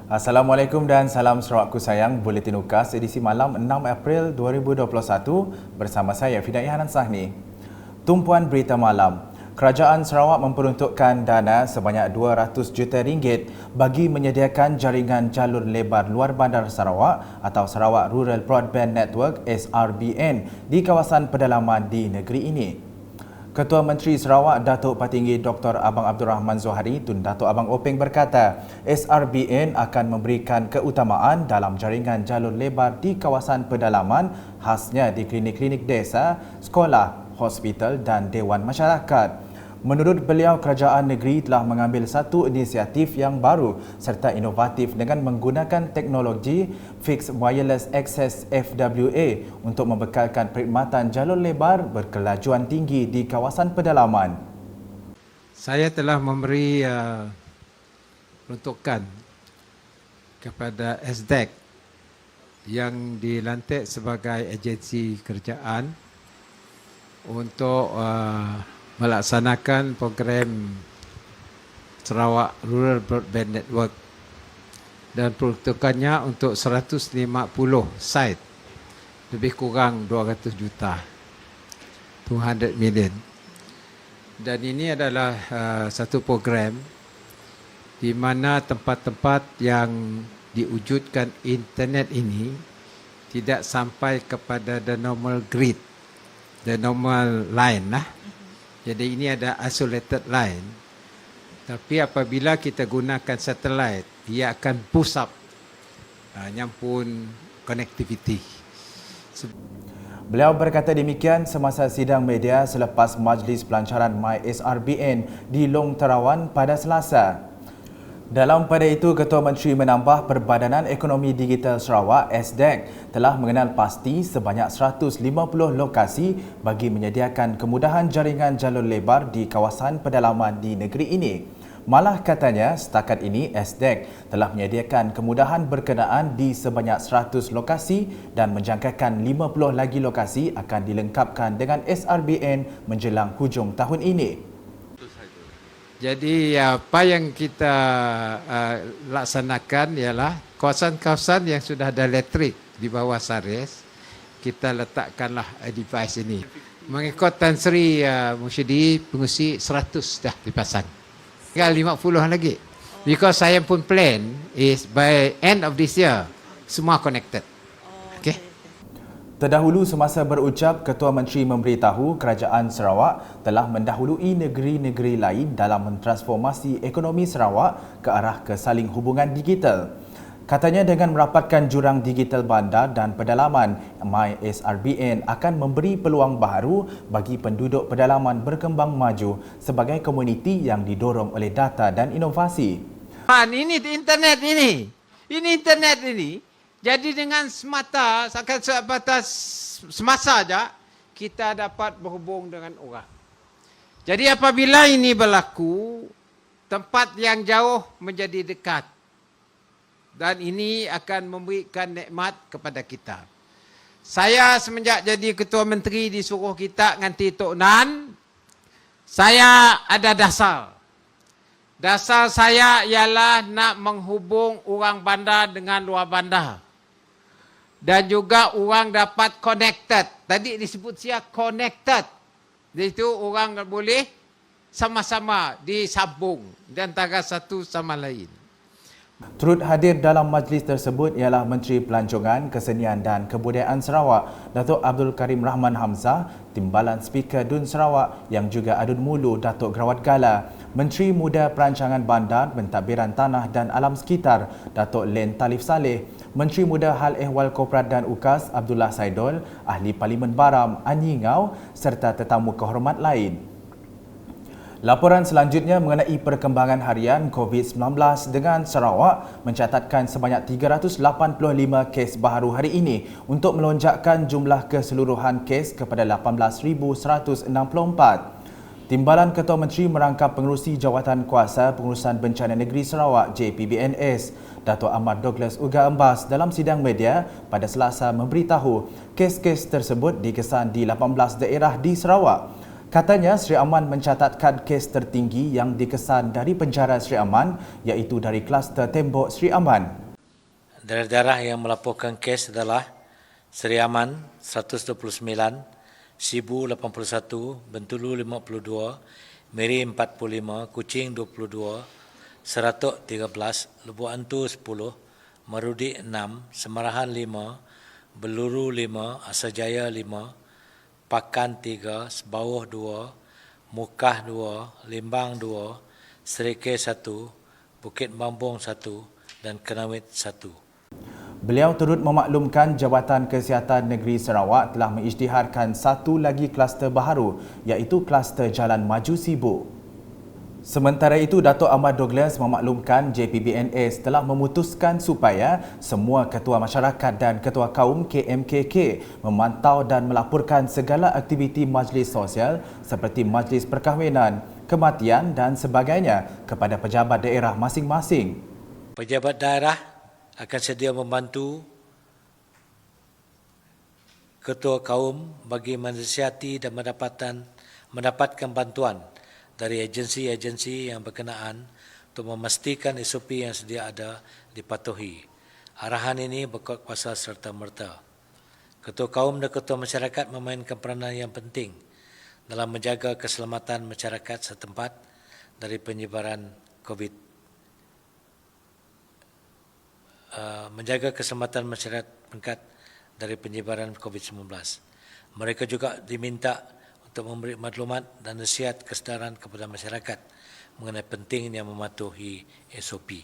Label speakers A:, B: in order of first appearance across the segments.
A: Assalamualaikum dan salam Sarawakku sayang. Buletin UKAS edisi malam 6 April 2021 bersama saya Fidayah Hanan Sahni. Tumpuan berita malam. Kerajaan Sarawak memperuntukkan dana sebanyak 200 juta ringgit bagi menyediakan jaringan jalur lebar luar bandar Sarawak atau Sarawak Rural Broadband Network SRBN di kawasan pedalaman di negeri ini. Ketua Menteri Sarawak Datuk Patinggi Dr. Abang Abdul Rahman Zohari Tun Datuk Abang Openg berkata, SRBN akan memberikan keutamaan dalam jaringan jalur lebar di kawasan pedalaman khasnya di klinik-klinik desa, sekolah, hospital dan dewan masyarakat. Menurut beliau, kerajaan negeri telah mengambil satu inisiatif yang baru serta inovatif dengan menggunakan teknologi Fixed Wireless Access FWA untuk membekalkan perkhidmatan jalur lebar berkelajuan tinggi di kawasan pedalaman.
B: Saya telah memberi peruntukan kepada SDEC yang dilantik sebagai agensi kerajaan untuk melaksanakan program Sarawak Rural Broadband Network dan peruntukannya untuk 150 site, lebih kurang 200 juta, 200 million. Dan ini adalah satu program di mana tempat-tempat yang diwujudkan internet ini tidak sampai kepada the normal grid, the normal line lah. Jadi ini ada isolated line. Tapi apabila kita gunakan satellite, ia akan boost up nyampun connectivity.
A: Beliau berkata demikian semasa sidang media selepas Majlis Pelancaran MySRBN di Long Terawan pada Selasa. Dalam pada itu, Ketua Menteri menambah Perbadanan Ekonomi Digital Sarawak SDEC telah mengenal pasti sebanyak 150 lokasi bagi menyediakan kemudahan jaringan jalur lebar di kawasan pedalaman di negeri ini. Malah katanya, setakat ini SDEC telah menyediakan kemudahan berkenaan di sebanyak 100 lokasi dan menjangkakan 50 lagi lokasi akan dilengkapkan dengan SRBN menjelang hujung tahun ini.
B: Jadi apa yang kita laksanakan ialah kawasan-kawasan yang sudah ada elektrik di bawah SARES, kita letakkanlah device ini. Mengikut Tan Sri Musyidi, pengusi 100 dah dipasang. Tinggal 50 lagi. Because saya pun plan is by end of this year, semua connected. Okay?
A: Terdahulu semasa berucap, Ketua Menteri memberitahu Kerajaan Sarawak telah mendahului negeri-negeri lain dalam mentransformasi ekonomi Sarawak ke arah kesaling hubungan digital. Katanya dengan merapatkan jurang digital bandar dan pedalaman, MySRBN akan memberi peluang baru bagi penduduk pedalaman berkembang maju sebagai komuniti yang didorong oleh data dan inovasi.
B: Ini internet ini. Ini internet ini. Jadi dengan semata saja kita dapat berhubung dengan orang. Jadi apabila ini berlaku, tempat yang jauh menjadi dekat. Dan ini akan memberikan nikmat kepada kita. Saya semenjak jadi Ketua Menteri disuruh kita nganti Tok Nan, saya ada dasar. Dasar saya ialah nak menghubung orang bandar dengan luar bandar. Dan juga orang dapat connected. Tadi disebut saya connected. Itu orang boleh sama-sama disambung di antara satu sama lain.
A: Turut hadir dalam majlis tersebut ialah Menteri Pelancongan, Kesenian dan Kebudayaan Sarawak, Datuk Abdul Karim Rahman Hamzah, Timbalan Speaker DUN Sarawak yang juga Adun Mulu Datuk Gerawat Gala, Menteri Muda Perancangan Bandar, Pentadbiran Tanah dan Alam Sekitar, Datuk Len Talif Saleh, Menteri Muda Hal Ehwal Korporat dan UKAS Abdullah Saidol, Ahli Parlimen Baram Anyi Ngau serta tetamu kehormat lain. Laporan selanjutnya mengenai perkembangan harian COVID-19 dengan Sarawak mencatatkan sebanyak 385 kes baharu hari ini untuk melonjakkan jumlah keseluruhan kes kepada 18,164. Timbalan Ketua Menteri merangkap pengerusi Jawatan Kuasa Pengurusan Bencana Negeri Sarawak JPBNS, Datuk Ahmad Douglas Uga Embas dalam sidang media pada Selasa memberitahu kes-kes tersebut dikesan di 18 daerah di Sarawak. Katanya Sri Aman mencatatkan kes tertinggi yang dikesan dari penjara Sri Aman iaitu dari kluster tembok Sri Aman.
C: Daerah-daerah yang melaporkan kes adalah Seri Aman 129, Sibu 81, Bentulu 52, Miri 45, Kuching 22, Seratok 13, Lubuk Antu 10, Marudi 6, Semarahan 5, Beluru 5, Asajaya 5, Pakan 3, Sebawah 2, Mukah 2, Limbang 2, Serike 1, Bukit Bambung 1 dan Kenawit 1.
A: Beliau turut memaklumkan Jabatan Kesihatan Negeri Sarawak telah mengisytiharkan satu lagi kluster baharu iaitu kluster Jalan Maju Sibu. Sementara itu, Datuk Ahmad Douglas memaklumkan JPBNS telah memutuskan supaya semua ketua masyarakat dan ketua kaum KMKK memantau dan melaporkan segala aktiviti majlis sosial seperti majlis perkahwinan, kematian dan sebagainya kepada pejabat daerah masing-masing.
C: Pejabat daerah akan sedia membantu ketua kaum bagi mensiasati dan mendapatkan bantuan dari agensi-agensi yang berkenaan untuk memastikan SOP yang sedia ada dipatuhi. Arahan ini berkuasa serta-merta. Ketua kaum dan ketua masyarakat memainkan peranan yang penting dalam menjaga keselamatan masyarakat setempat dari penyebaran COVID. Menjaga keselamatan masyarakat dari penyebaran COVID-19. Mereka juga diminta untuk memberi maklumat dan nasihat kesedaran kepada masyarakat mengenai pentingnya mematuhi SOP.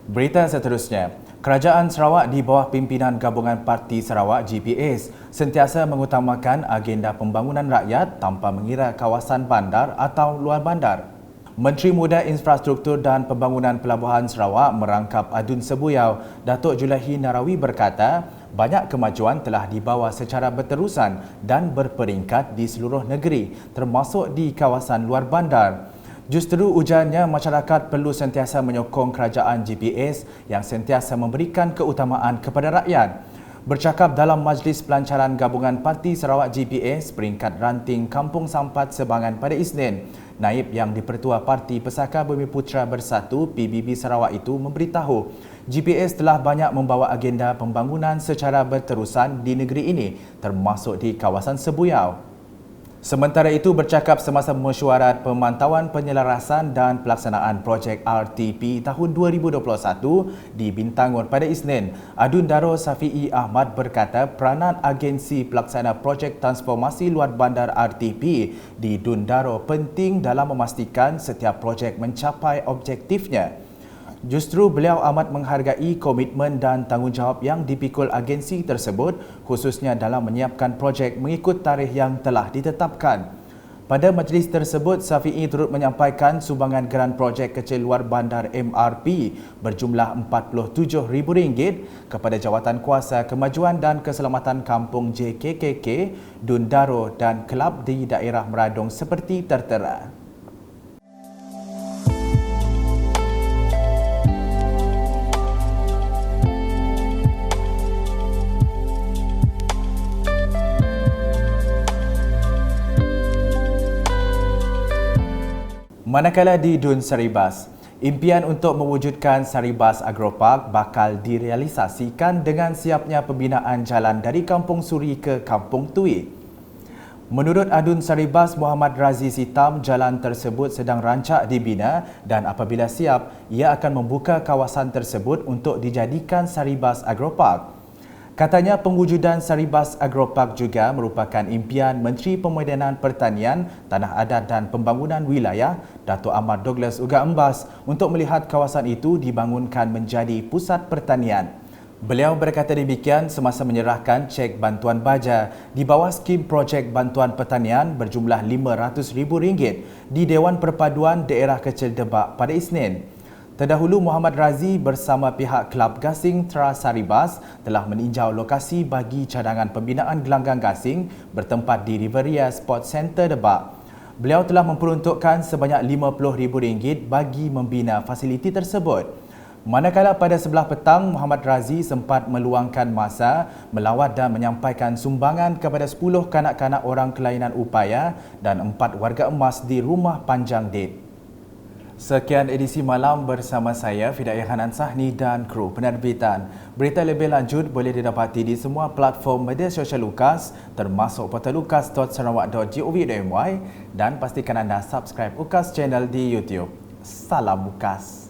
A: Berita seterusnya, Kerajaan Sarawak di bawah pimpinan Gabungan Parti Sarawak GPS sentiasa mengutamakan agenda pembangunan rakyat tanpa mengira kawasan bandar atau luar bandar. Menteri Muda Infrastruktur dan Pembangunan Pelabuhan Sarawak merangkap adun sebuyau, Datuk Julaihi Narawi berkata, banyak kemajuan telah dibawa secara berterusan dan berperingkat di seluruh negeri, termasuk di kawasan luar bandar. Justru ujarnya masyarakat perlu sentiasa menyokong kerajaan GPS yang sentiasa memberikan keutamaan kepada rakyat. Bercakap dalam Majlis Pelancaran Gabungan Parti Sarawak GPS peringkat ranting Kampung Sampat Sebangan pada Isnin, Naib yang di-Pertua Parti Pesaka Bumiputra Bersatu PBB Sarawak itu memberitahu GPS telah banyak membawa agenda pembangunan secara berterusan di negeri ini termasuk di kawasan Sebuyau. Sementara itu, bercakap semasa mesyuarat pemantauan penyelarasan dan pelaksanaan projek RTP tahun 2021 di Bintangun pada Isnin, Adun Daro Safi'i Ahmad berkata peranan agensi pelaksana projek transformasi luar bandar RTP di Dun Daro penting dalam memastikan setiap projek mencapai objektifnya. Justru beliau amat menghargai komitmen dan tanggungjawab yang dipikul agensi tersebut khususnya dalam menyiapkan projek mengikut tarikh yang telah ditetapkan. Pada majlis tersebut, Safi'i turut menyampaikan sumbangan geran projek kecil luar bandar MRP berjumlah RM47,000 kepada Jawatan Kuasa Kemajuan dan Keselamatan Kampung JKKK, Dun Daro dan kelab di daerah Meradong seperti tertera. Manakala di Dun Saribas, impian untuk mewujudkan Saribas Agropark bakal direalisasikan dengan siapnya pembinaan jalan dari Kampung Suri ke Kampung Tui. Menurut Adun Saribas Muhammad Razi Sitam, jalan tersebut sedang rancak dibina dan apabila siap, ia akan membuka kawasan tersebut untuk dijadikan Saribas Agropark. Katanya pewujudan Saribas Agropark juga merupakan impian Menteri Pemodenan Pertanian, Tanah Adat dan Pembangunan Wilayah, Datuk Ahmad Douglas Uga Embas untuk melihat kawasan itu dibangunkan menjadi pusat pertanian. Beliau berkata demikian semasa menyerahkan cek bantuan baja di bawah skim projek bantuan pertanian berjumlah RM500,000 di Dewan Perpaduan Daerah Kecil Debak pada Isnin. Terdahulu, Muhammad Razi bersama pihak Kelab Gasing Teras Saribas telah meninjau lokasi bagi cadangan pembinaan gelanggang gasing bertempat di Riveria Sport Centre Debak. Beliau telah memperuntukkan sebanyak RM50,000 bagi membina fasiliti tersebut. Manakala pada sebelah petang, Muhammad Razi sempat meluangkan masa melawat dan menyampaikan sumbangan kepada 10 kanak-kanak orang kelainan upaya dan 4 warga emas di Rumah Panjang Date. Sekian edisi malam bersama saya, Fidayah Hanan Sahni dan kru penerbitan. Berita lebih lanjut boleh didapati di semua platform media sosial UKAS termasuk portal ukas.sarawak.gov.my dan pastikan anda subscribe UKAS channel di YouTube. Salam UKAS.